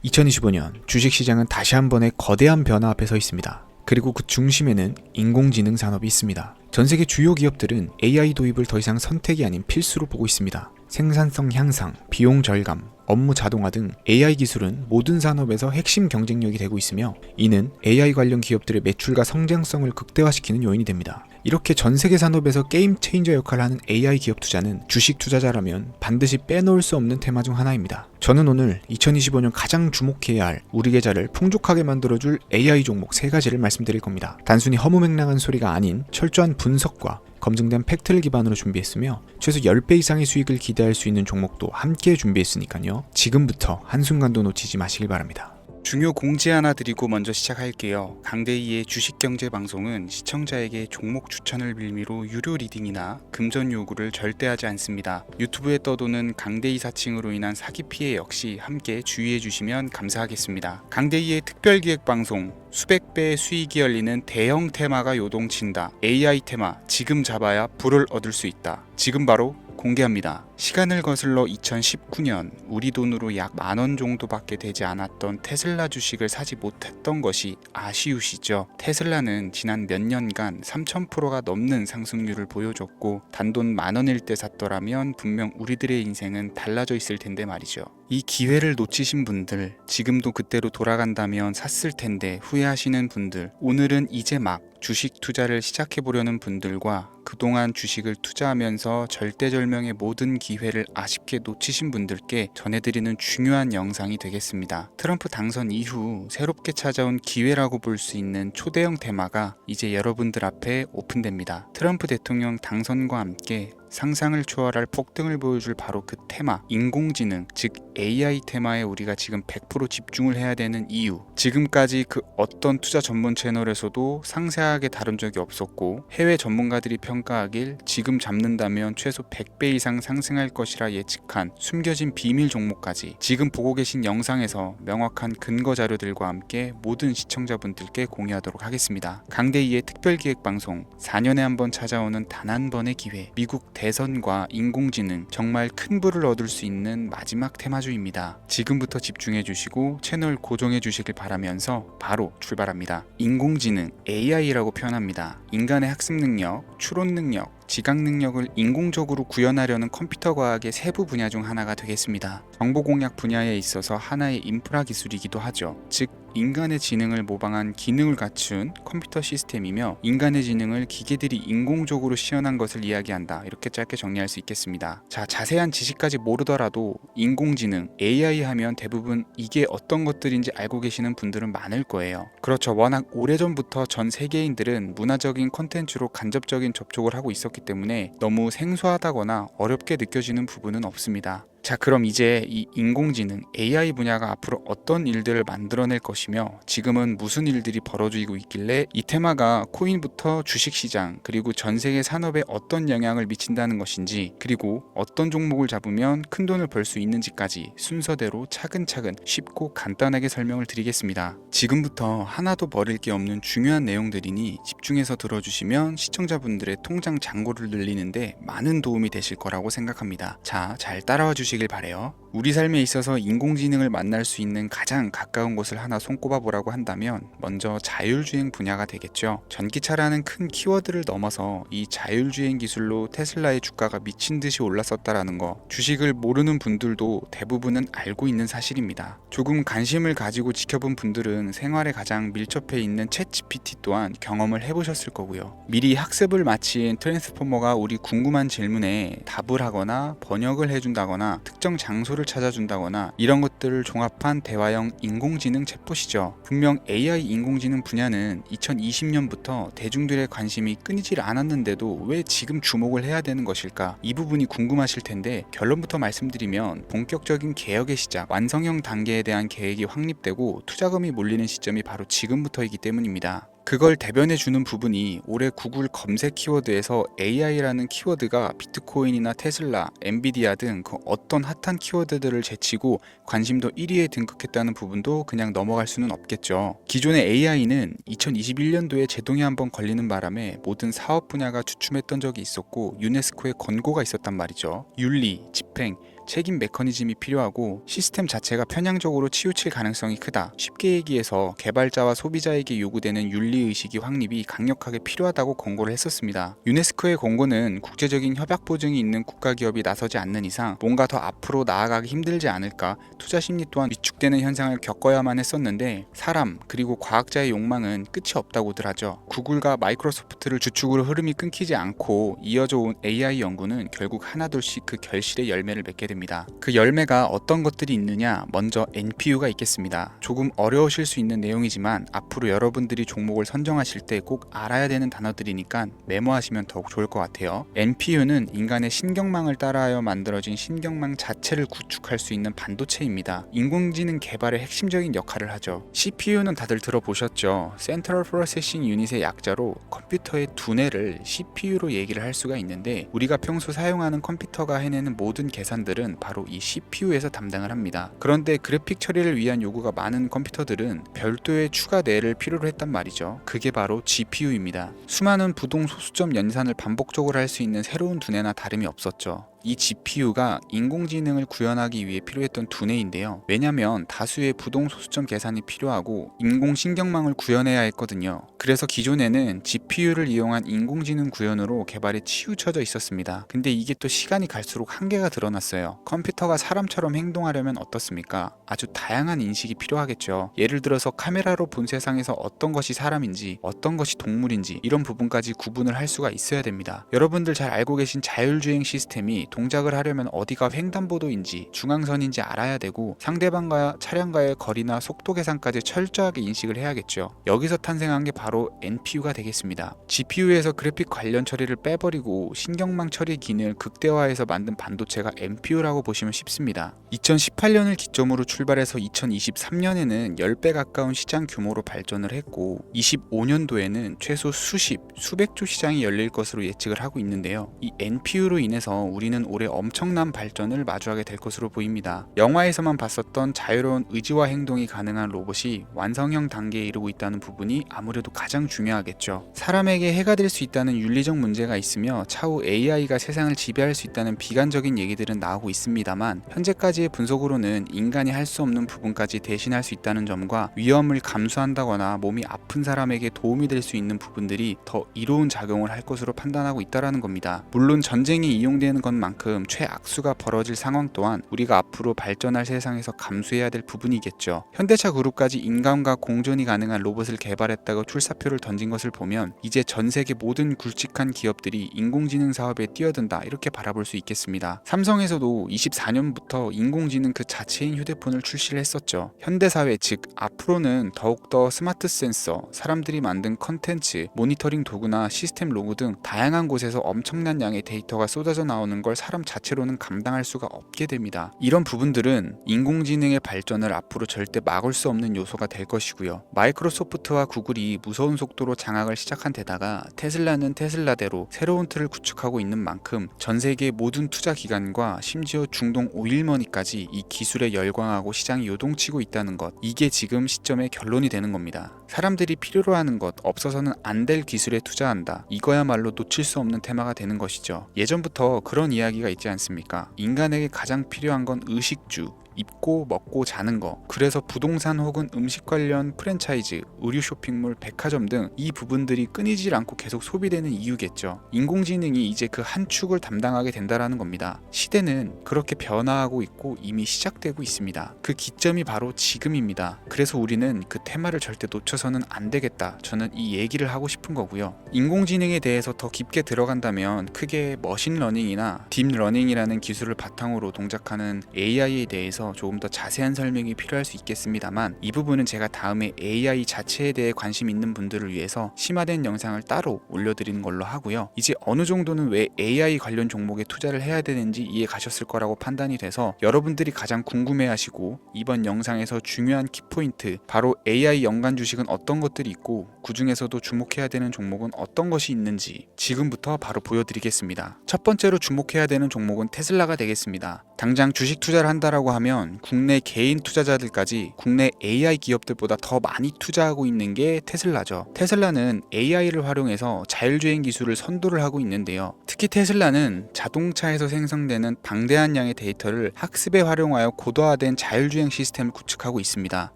2025년 주식시장은 다시 한 번의 거대한 변화 앞에 서 있습니다. 그리고 그 중심에는 인공지능 산업이 있습니다. 전 세계 주요 기업들은 AI 도입을 더 이상 선택이 아닌 필수로 보고 있습니다. 생산성 향상, 비용 절감, 업무 자동화 등 AI 기술은 모든 산업에서 핵심 경쟁력이 되고 있으며 이는 AI 관련 기업들의 매출과 성장성을 극대화시키는 요인이 됩니다. 이렇게 전 세계 산업에서 게임 체인저 역할을 하는 AI 기업 투자는 주식 투자자라면 반드시 빼놓을 수 없는 테마 중 하나입니다. 저는 오늘 2025년 가장 주목해야 할 우리 계좌를 풍족하게 만들어줄 AI 종목 3가지를 말씀드릴 겁니다. 단순히 허무맹랑한 소리가 아닌 철저한 분석과 검증된 팩트를 기반으로 준비했으며 최소 10배 이상의 수익을 기대할 수 있는 종목도 함께 준비했으니까요. 지금부터 한순간도 놓치지 마시길 바랍니다. 중요 공지 하나 드리고 먼저 시작할게요. 강대희의 주식경제방송은 시청자에게 종목 추천을 빌미로 유료 리딩이나 금전 요구를 절대 하지 않습니다. 유튜브에 떠도는 강대희 사칭으로 인한 사기 피해 역시 함께 주의해 주시면 감사하겠습니다. 강대희의 특별기획방송 수백 배의 수익이 열리는 대형 테마가 요동친다. AI 테마 지금 잡아야 불을 얻을 수 있다. 지금 바로 공개합니다. 시간을 거슬러 2019년 우리 돈으로 약 10,000원 정도밖에 되지 않았던 테슬라 주식을 사지 못했던 것이 아쉬우시죠? 테슬라는 지난 몇 년간 3000%가 넘는 상승률을 보여줬고 단돈 10,000원일 때 샀더라면 분명 우리들의 인생은 달라져 있을 텐데 말이죠. 이 기회를 놓치신 분들, 지금도 그때로 돌아간다면 샀을 텐데 후회하시는 분들, 오늘은 이제 막 주식 투자를 시작해보려는 분들과 그동안 주식을 투자하면서 절대절명의 모든 기회를 아쉽게 놓치신 분들께 전해드리는 중요한 영상이 되겠습니다. 트럼프 당선 이후 새롭게 찾아온 기회라고 볼 수 있는 초대형 테마가 이제 여러분들 앞에 오픈됩니다. 트럼프 대통령 당선과 함께 상상을 초월할 폭등을 보여줄 바로 그 테마, 인공지능, 즉 AI 테마에 우리가 지금 100% 집중을 해야 되는 이유. 지금까지 그 어떤 투자 전문 채널에서도 상세하게 다룬 적이 없었고 해외 전문가들이 평가하길 지금 잡는다면 최소 100배 이상 상승할 것이라 예측한 숨겨진 비밀 종목까지 지금 보고 계신 영상에서 명확한 근거 자료들과 함께 모든 시청자분들께 공유하도록 하겠습니다. 강대희의 특별기획방송 4년에 한 번 찾아오는 단 한 번의 기회, 미국 대선과 인공지능, 정말 큰 부를 얻을 수 있는 마지막 테마주입니다. 지금부터 집중해 주시고 채널 고정해 주시길 바라면서 바로 출발합니다. 인공지능, AI라고 표현합니다. 인간의 학습 능력, 추론 능력, 지각 능력을 인공적으로 구현하려는 컴퓨터 과학의 세부 분야 중 하나가 되겠습니다. 정보 공략 분야에 있어서 하나의 인프라 기술이기도 하죠. 즉 인간의 지능을 모방한 기능을 갖춘 컴퓨터 시스템이며 인간의 지능을 기계들이 인공적으로 시연한 것을 이야기한다. 이렇게 짧게 정리할 수 있겠습니다. 자, 자세한 지식까지 모르더라도 인공지능, AI 하면 대부분 이게 어떤 것들인지 알고 계시는 분들은 많을 거예요. 그렇죠. 워낙 오래전부터 전 세계인들은 문화적인 콘텐츠로 간접적인 접촉을 하고 있었기 때문에 너무 생소하다거나 어렵게 느껴지는 부분은 없습니다. 자, 그럼 이제 이 인공지능, AI 분야가 앞으로 어떤 일들을 만들어낼 것이며 지금은 무슨 일들이 벌어지고 있길래 이 테마가 코인부터 주식시장 그리고 전 세계 산업에 어떤 영향을 미친다는 것인지 그리고 어떤 종목을 잡으면 큰 돈을 벌 수 있는지까지 순서대로 차근차근 쉽고 간단하게 설명을 드리겠습니다. 지금부터 하나도 버릴 게 없는 중요한 내용들이니 집중해서 들어주시면 시청자분들의 통장 잔고를 늘리는데 많은 도움이 되실 거라고 생각합니다. 자, 잘 따라와 주시길 바래요. 우리 삶에 있어서 인공지능을 만날 수 있는 가장 가까운 곳을 하나 손꼽아 보라고 한다면 먼저 자율주행 분야가 되겠죠. 전기차라는 큰 키워드를 넘어서 이 자율주행 기술로 테슬라의 주가가 미친 듯이 올랐었다라는 거 주식을 모르는 분들도 대부분은 알고 있는 사실입니다. 조금 관심을 가지고 지켜본 분들은 생활에 가장 밀접해 있는 챗GPT 또한 경험을 해보셨을 거고요. 미리 학습을 마친 트랜스포머가 우리 궁금한 질문에 답을 하거나 번역을 해준다거나 특정 장소를 찾아준다거나 이런 것들을 종합한 대화형 인공지능 챗봇이죠. 분명 AI 인공지능 분야는 2020년부터 대중들의 관심이 끊이질 않았는데도 왜 지금 주목을 해야 되는 것일까? 이 부분이 궁금하실 텐데 결론부터 말씀드리면 본격적인 개혁의 시작, 완성형 단계에 대한 계획이 확립되고 투자금이 몰리는 시점이 바로 지금부터이기 때문입니다. 그걸 대변해주는 부분이 올해 구글 검색 키워드에서 AI라는 키워드가 비트코인이나 테슬라, 엔비디아 등 그 어떤 핫한 키워드들을 제치고 관심도 1위에 등극했다는 부분도 그냥 넘어갈 수는 없겠죠. 기존의 AI는 2021년도에 제동이 한번 걸리는 바람에 모든 사업 분야가 주춤했던 적이 있었고 유네스코의 권고가 있었단 말이죠. 윤리, 집행, 책임 메커니즘이 필요하고 시스템 자체가 편향적으로 치우칠 가능성이 크다. 쉽게 얘기해서 개발자와 소비자에게 요구되는 윤리의식이 확립이 강력하게 필요하다고 권고를 했었습니다. 유네스코의 권고는 국제적인 협약 보증이 있는 국가기업이 나서지 않는 이상 뭔가 더 앞으로 나아가기 힘들지 않을까, 투자 심리 또한 위축되는 현상을 겪어야만 했었는데 사람 그리고 과학자의 욕망은 끝이 없다고들 하죠. 구글과 마이크로소프트를 주축으로 흐름이 끊기지 않고 이어져 온 AI 연구는 결국 하나둘씩 그 결실의 열매를 맺게 됩니다. 그 열매가 어떤 것들이 있느냐, 먼저 NPU가 있겠습니다. 조금 어려우실 수 있는 내용이지만 앞으로 여러분들이 종목을 선정하실 때 꼭 알아야 되는 단어들이니까 메모하시면 더욱 좋을 것 같아요. NPU는 인간의 신경망을 따라하여 만들어진 신경망 자체를 구축할 수 있는 반도체입니다. 인공지능 개발의 핵심적인 역할을 하죠. CPU는 다들 들어보셨죠? Central Processing Unit의 약자로 컴퓨터의 두뇌를 CPU로 얘기를 할 수가 있는데 우리가 평소 사용하는 컴퓨터가 해내는 모든 계산들은 바로 이 CPU에서 담당을 합니다. 그런데 그래픽 처리를 위한 요구가 많은 컴퓨터들은 별도의 추가 뇌를 필요로 했단 말이죠. 그게 바로 GPU입니다. 수많은 부동 소수점 연산을 반복적으로 할 수 있는 새로운 두뇌나 다름이 없었죠. 이 GPU가 인공지능을 구현하기 위해 필요했던 두뇌인데요. 왜냐면 다수의 부동 소수점 계산이 필요하고 인공신경망을 구현해야 했거든요. 그래서 기존에는 GPU를 이용한 인공지능 구현으로 개발에 치우쳐져 있었습니다. 근데 이게 또 시간이 갈수록 한계가 드러났어요. 컴퓨터가 사람처럼 행동하려면 어떻습니까? 아주 다양한 인식이 필요하겠죠. 예를 들어서 카메라로 본 세상에서 어떤 것이 사람인지 어떤 것이 동물인지 이런 부분까지 구분을 할 수가 있어야 됩니다. 여러분들 잘 알고 계신 자율주행 시스템이 동작을 하려면 어디가 횡단보도인지 중앙선인지 알아야 되고 상대방과 차량과의 거리나 속도 계산까지 철저하게 인식을 해야겠죠. 여기서 탄생한 게 바로 NPU가 되겠습니다. GPU에서 그래픽 관련 처리를 빼버리고 신경망 처리 기능을 극대화해서 만든 반도체가 NPU라고 보시면 쉽습니다. 2018년을 기점으로 출발해서 2023년에는 10배 가까운 시장 규모로 발전을 했고 25년도에는 최소 수백조 시장이 열릴 것으로 예측을 하고 있는데요. 이 NPU로 인해서 우리는 올해 엄청난 발전을 마주하게 될 것으로 보입니다. 영화에서만 봤었던 자유로운 의지와 행동이 가능한 로봇이 완성형 단계에 이르고 있다는 부분이 아무래도 가장 중요하겠죠. 사람에게 해가 될 수 있다는 윤리적 문제가 있으며 차후 AI가 세상을 지배할 수 있다는 비관적인 얘기들은 나오고 있습니다만 현재까지의 분석으로는 인간이 할 수 없는 부분까지 대신할 수 있다는 점과 위험을 감수한다거나 몸이 아픈 사람에게 도움이 될 수 있는 부분들이 더 이로운 작용을 할 것으로 판단하고 있다는 겁니다. 물론 전쟁에 이용되는 것만큼 최악수가 벌어질 상황 또한 우리가 앞으로 발전할 세상에서 감수해야 될 부분이겠죠. 현대차 그룹까지 인간과 공존이 가능한 로봇을 개발했다고 출사표를 던진 것을 보면 이제 전 세계 모든 굵직한 기업들이 인공지능 사업에 뛰어든다 이렇게 바라볼 수 있겠습니다. 삼성에서도 24년부터 인공지능 그 자체인 휴대폰을 출시를 했었죠. 현대사회 즉 앞으로는 더욱더 스마트 센서, 사람들이 만든 컨텐츠, 모니터링 도구나 시스템 로그 등 다양한 곳에서 엄청난 양의 데이터가 쏟아져 나오는 걸 사람 자체로는 감당할 수가 없게 됩니다. 이런 부분들은 인공지능의 발전을 앞으로 절대 막을 수 없는 요소가 될 것이고요. 마이크로소프트와 구글이 무서운 속도로 장악을 시작한 데다가 테슬라는 테슬라대로 새로운 틀을 구축하고 있는 만큼 전 세계 모든 투자 기관과 심지어 중동 오일머니까지 이 기술에 열광하고 시장이 요동치고 있다는 것, 이게 지금 시점의 결론이 되는 겁니다. 사람들이 필요로 하는 것, 없어서는 안 될 기술에 투자한다. 이거야말로 놓칠 수 없는 테마가 되는 것이죠. 예전부터 그런 이야기가 있지 않습니까? 인간에게 가장 필요한 건 의식주, 입고 먹고 자는 거. 그래서 부동산 혹은 음식 관련 프랜차이즈, 의류 쇼핑몰, 백화점 등 이 부분들이 끊이질 않고 계속 소비되는 이유겠죠. 인공지능이 이제 그 한 축을 담당하게 된다라는 겁니다. 시대는 그렇게 변화하고 있고 이미 시작되고 있습니다. 그 기점이 바로 지금입니다. 그래서 우리는 그 테마를 절대 놓쳐서는 안 되겠다. 저는 이 얘기를 하고 싶은 거고요. 인공지능에 대해서 더 깊게 들어간다면 크게 머신러닝이나 딥러닝이라는 기술을 바탕으로 동작하는 AI에 대해서 조금 더 자세한 설명이 필요할 수 있겠습니다만 이 부분은 제가 다음에 AI 자체에 대해 관심 있는 분들을 위해서 심화된 영상을 따로 올려드리는 걸로 하고요. 이제 어느 정도는 왜 AI 관련 종목에 투자를 해야 되는지 이해 가셨을 거라고 판단이 돼서 여러분들이 가장 궁금해하시고 이번 영상에서 중요한 키포인트, 바로 AI 연관 주식은 어떤 것들이 있고 그 중에서도 주목해야 되는 종목은 어떤 것이 있는지 지금부터 바로 보여드리겠습니다. 첫 번째로 주목해야 되는 종목은 테슬라가 되겠습니다. 당장 주식 투자를 한다라고 하면 국내 개인 투자자들까지 국내 AI 기업들보다 더 많이 투자하고 있는 게 테슬라죠. 테슬라는 AI를 활용해서 자율주행 기술을 선도를 하고 있는데요. 특히 테슬라는 자동차에서 생성되는 방대한 양의 데이터를 학습에 활용하여 고도화된 자율주행 시스템을 구축하고 있습니다.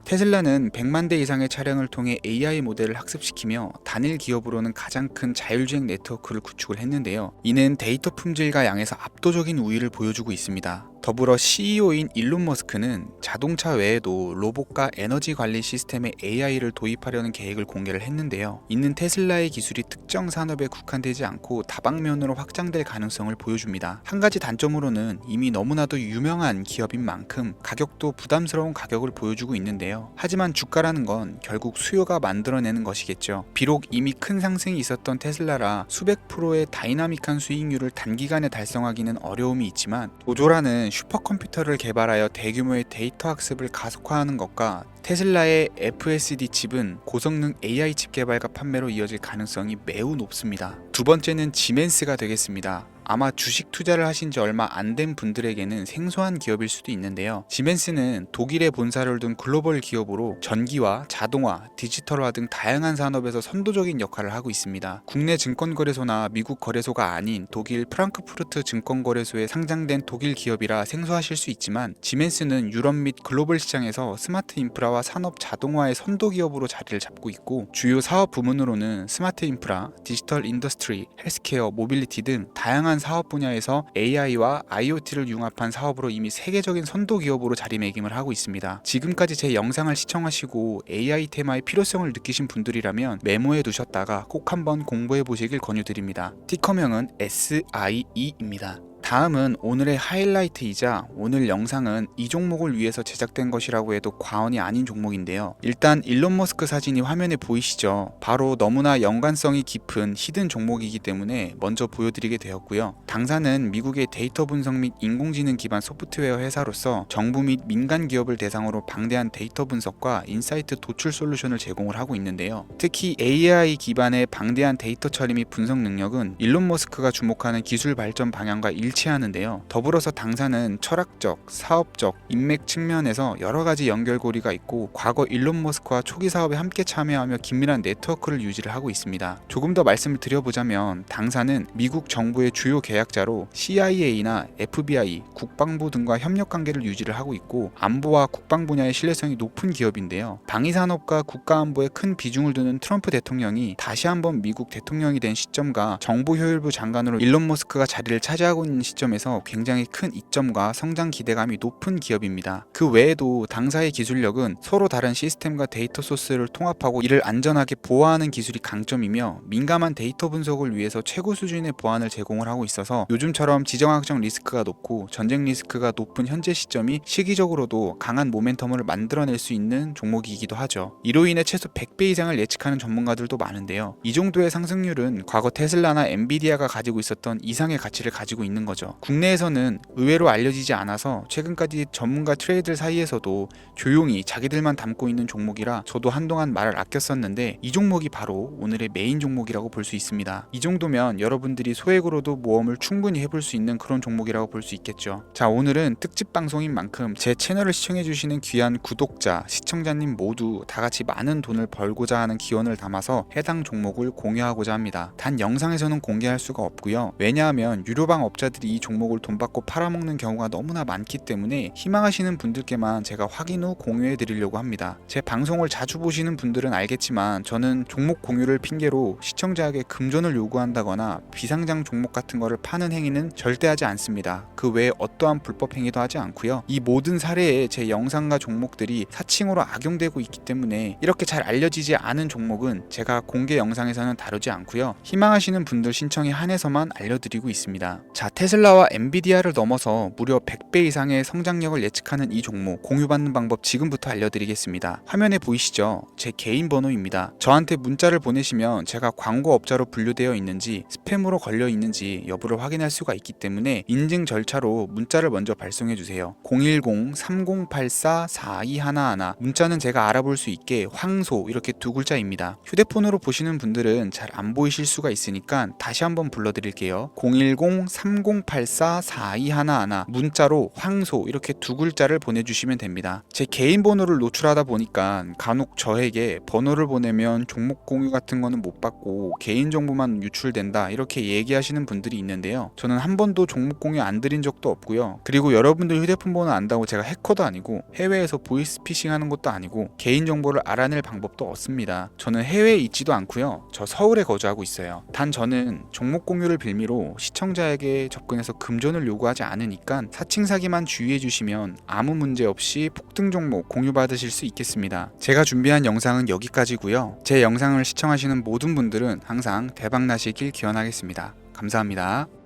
테슬라는 100만 대 이상의 차량을 통해 AI 모델을 학습시키며 단일 기업으로는 가장 큰 자율주행 네트워크를 구축을 했는데요. 이는 데이터 품질과 양에서 압도적인 우위를 보여주고 있습니다. 더불어 CEO인 일론 머스크는 자동차 외에도 로봇과 에너지 관리 시스템에 AI를 도입하려는 계획을 공개를 했는데요. 이는 테슬라의 기술이 특정 산업에 국한되지 않고 다방면으로 확장될 가능성을 보여줍니다. 한 가지 단점으로는 이미 너무나도 유명한 기업인 만큼 가격도 부담스러운 가격을 보여주고 있는데요. 하지만 주가라는 건 결국 수요가 만들어내는 것이겠죠. 비록 이미 큰 상승이 있었던 테슬라라 수백 프로의 다이나믹한 수익률을 단기간에 달성하기는 어려움이 있지만 도조라는 슈퍼컴퓨터를 개발하여 대규모의 데이터 학습을 가속화하는 것과 테슬라의 FSD 칩은 고성능 AI 칩 개발과 판매로 이어질 가능성이 매우 높습니다. 두 번째는 지멘스가 되겠습니다. 아마 주식 투자를 하신 지 얼마 안 된 분들에게는 생소한 기업일 수도 있는데요. 지멘스는 독일에 본사를 둔 글로벌 기업으로 전기와 자동화, 디지털화 등 다양한 산업에서 선도적인 역할을 하고 있습니다. 국내 증권거래소나 미국 거래소가 아닌 독일 프랑크푸르트 증권거래소에 상장된 독일 기업이라 생소하실 수 있지만 지멘스는 유럽 및 글로벌 시장에서 스마트 인프라와 산업 자동화의 선도 기업으로 자리를 잡고 있고 주요 사업 부문으로는 스마트 인프라, 디지털 인더스트리, 헬스케어, 모빌리티 등 다양한 사업 분야에서 AI와 IoT를 융합한 사업으로 이미 세계적인 선도 기업으로 자리매김을 하고 있습니다. 지금까지 제 영상을 시청하시고 AI 테마의 필요성을 느끼신 분들이라면 메모해 두셨다가 꼭 한번 공부해 보시길 권유드립니다. 티커명은 SIE입니다. 다음은 오늘의 하이라이트이자 오늘 영상은 이 종목을 위해서 제작된 것이라고 해도 과언이 아닌 종목인데요. 일단 일론 머스크 사진이 화면에 보이시죠? 바로 너무나 연관성이 깊은 히든 종목이기 때문에 먼저 보여드리게 되었고요. 당사는 미국의 데이터 분석 및 인공지능 기반 소프트웨어 회사로서 정부 및 민간 기업을 대상으로 방대한 데이터 분석과 인사이트 도출 솔루션을 제공을 하고 있는데요. 특히 AI 기반의 방대한 데이터 처리 및 분석 능력은 일론 머스크가 주목하는 기술 발전 방향과 일치하는데요. 더불어서 당사는 철학적, 사업적, 인맥 측면에서 여러 가지 연결고리가 있고 과거 일론 머스크와 초기 사업에 함께 참여하며 긴밀한 네트워크를 유지를 하고 있습니다. 조금 더 말씀을 드려보자면 당사는 미국 정부의 주요 계약자로 CIA나 FBI, 국방부 등과 협력 관계를 유지를 하고 있고 안보와 국방 분야의 신뢰성이 높은 기업인데요. 방위산업과 국가안보에 큰 비중을 두는 트럼프 대통령이 다시 한번 미국 대통령이 된 시점과 정보효율부 장관으로 일론 머스크가 자리를 차지하고 있는 시점에서 굉장히 큰 이점과 성장 기대감이 높은 기업입니다. 그 외에도 당사의 기술력은 서로 다른 시스템과 데이터 소스를 통합하고 이를 안전하게 보호하는 기술이 강점이며 민감한 데이터 분석을 위해서 최고 수준의 보안을 제공을 하고 있어서 요즘처럼 지정학적 리스크가 높고 전쟁 리스크가 높은 현재 시점이 시기적으로도 강한 모멘텀을 만들어낼 수 있는 종목이기도 하죠. 이로 인해 최소 100배 이상을 예측하는 전문가들도 많은데요. 이 정도의 상승률은 과거 테슬라나 엔비디아가 가지고 있었던 이상의 가치를 가지고 있는 거죠. 국내에서는 의외로 알려지지 않아서 최근까지 전문가 트레이더 사이에서도 조용히 자기들만 담고 있는 종목이라 저도 한동안 말을 아꼈었는데 이 종목이 바로 오늘의 메인 종목이라고 볼 수 있습니다. 이 정도면 여러분들이 소액으로도 모험을 충분히 해볼 수 있는 그런 종목이라고 볼 수 있겠죠. 자, 오늘은 특집 방송인 만큼 제 채널을 시청해주시는 귀한 구독자, 시청자님 모두 다같이 많은 돈을 벌고자 하는 기원을 담아서 해당 종목을 공유하고자 합니다. 단 영상에서는 공개할 수가 없고요. 왜냐하면 유료방 업자들이 이 종목을 돈 받고 팔아먹는 경우가 너무나 많기 때문에 희망하시는 분들께만 제가 확인 후 공유해 드리려고 합니다. 제 방송을 자주 보시는 분들은 알겠지만 저는 종목 공유를 핑계로 시청자에게 금전을 요구한다거나 비상장 종목 같은 거를 파는 행위는 절대 하지 않습니다. 그 외에 어떠한 불법 행위도 하지 않고요. 이 모든 사례에 제 영상과 종목들이 사칭으로 악용되고 있기 때문에 이렇게 잘 알려지지 않은 종목은 제가 공개 영상에서는 다루지 않고요. 희망하시는 분들 신청에 한해서만 알려드리고 있습니다. 자, 테슬라 테슬라와 엔비디아를 넘어서 무려 100배 이상의 성장력을 예측하는 이 종목 공유받는 방법 지금부터 알려드리겠습니다. 화면에 보이시죠? 제 개인 번호입니다. 저한테 문자를 보내시면 제가 광고업자로 분류되어 있는지 스팸으로 걸려 있는지 여부를 확인할 수가 있기 때문에 인증 절차로 문자를 먼저 발송해주세요. 010-3084-4211 문자는 제가 알아볼 수 있게 황소 이렇게 두 글자입니다. 휴대폰으로 보시는 분들은 잘 안 보이실 수가 있으니까 다시 한번 불러드릴게요. 010-3084-4211 문자로 황소 이렇게 두 글자를 보내주시면 됩니다. 제 개인 번호를 노출하다 보니까 간혹 저에게 번호를 보내면 종목 공유 같은 거는 못 받고 개인 정보만 유출된다 이렇게 얘기하시는 분들이 있는데요. 저는 한 번도 종목 공유 안 드린 적도 없고요. 그리고 여러분들 휴대폰 번호 안다고 제가 해커도 아니고 해외에서 보이스피싱 하는 것도 아니고 개인 정보를 알아낼 방법도 없습니다. 저는 해외에 있지도 않고요. 저 서울에 거주하고 있어요. 단 저는 종목 공유를 빌미로 시청자에게 접근해서 금전을 요구하지 않으니까 사칭 사기만 주의해 주시면 아무 문제 없이 폭등 종목 공유받으실 수 있겠습니다. 제가 준비한 영상은 여기까지고요. 제 영상을 시청하시는 모든 분들은 항상 대박 나시길 기원하겠습니다. 감사합니다.